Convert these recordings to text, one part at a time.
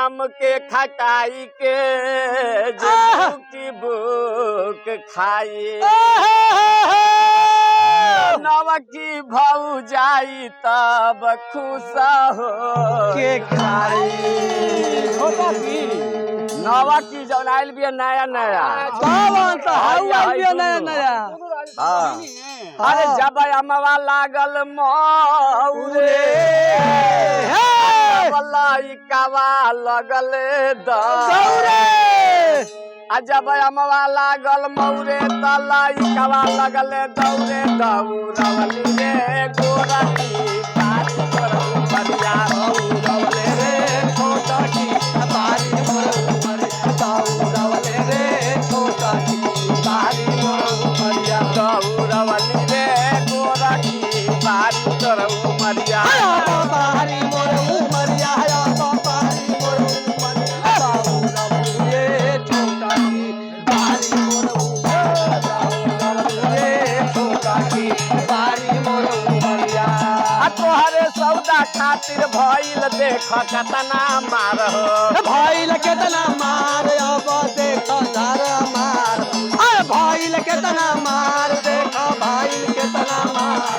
आम के खटाई के जे की बुक खाई नवा की भाऊ जाई तब खुश हो के खाई नवा की जौन आयल भी नया नया बावन तो हवा भी नया नया हाँ अरे जब अमवा लागल मौरे लइकावा लगल दौरे जब अमवा लागल मौरे त लइकावा लगल दौरे दौड़वली रे गोरखी बारी मोर परिया दौड़वले रे छोटकी बारी मोर परिया दौड़वले रे छोटकी बारी मोर परिया दौड़वली रे गोरखी बारी तोर उमरिया बारी मोर उमरिया बारी मोर उमरिया दौड़वली रे छोटकी बारी मोर उमरिया रे छोटकी बारी मोर उमरिया तोहरे सौदा खातिर भइल देख कतना मार हो भइल केतना मार अब देख धर मार अरे भइल केतना मार देख भइल केतना मार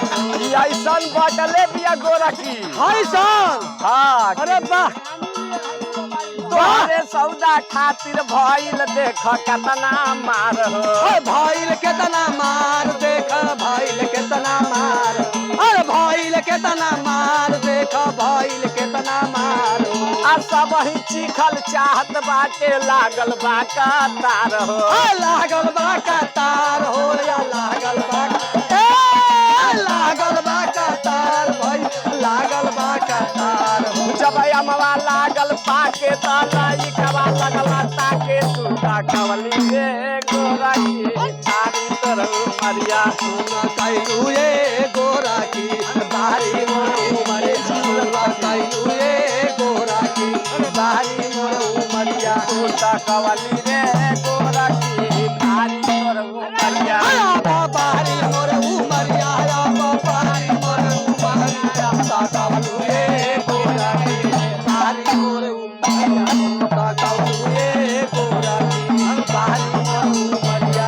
ऐसन बटले बिया गोरखी हैसन हाँ अरे वाह तोहरे सौदा खातिर भइल देख कतना मार हो भइल केतना मार देख भइल केतना मार अरे भइल केतना मार देख भइल केतना मार आ सब ही चिखल चाहत बाटे लागल बा कतार हो लागल बा कतार हो या लागल बा लागल बा कतार भाई लागल बा कतार हो जब अमवा लागल पाके त लइकवा लगल ताके सुता कवली रे गोरखी तारी तोर उमरिया सुन कैलू ये गोरखी बारी मोर उमरिया सुन कैलू ये गोरखी बारी मोर उमरिया सुता कवली रे गोरखी तारी तोर उमरिया बारी मोर उमरिया बारी मोर उमरिया साकावलू ये गोरखी बारी मोर उमरिया साकावलू ये गोरखी बारी मोर उमरिया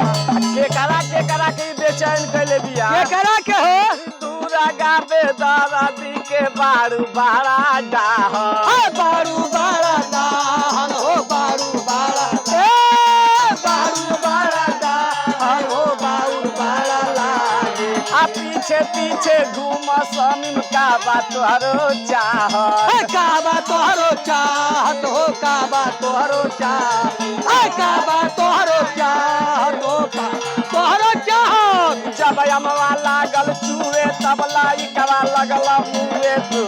केकरा के बेचैन कैले बिया केकरा के हो दूरा गाबे दरदी के बारू बाड़ा डाह बारू बाड़ा दाहन हो बारू बाड़ा बारू बाड़ा दाहन हो बारू बाड़ा लागे आ पीछे पीछे घूम समीम का बात तोहरो चाह काबा तोहरो चाहत हो काबा तोहरो चाह काबा तोहरो चाहत हो तोहरो चाहत जब अमवा लागल चूहे तब लइकवा लगल मुँहे तू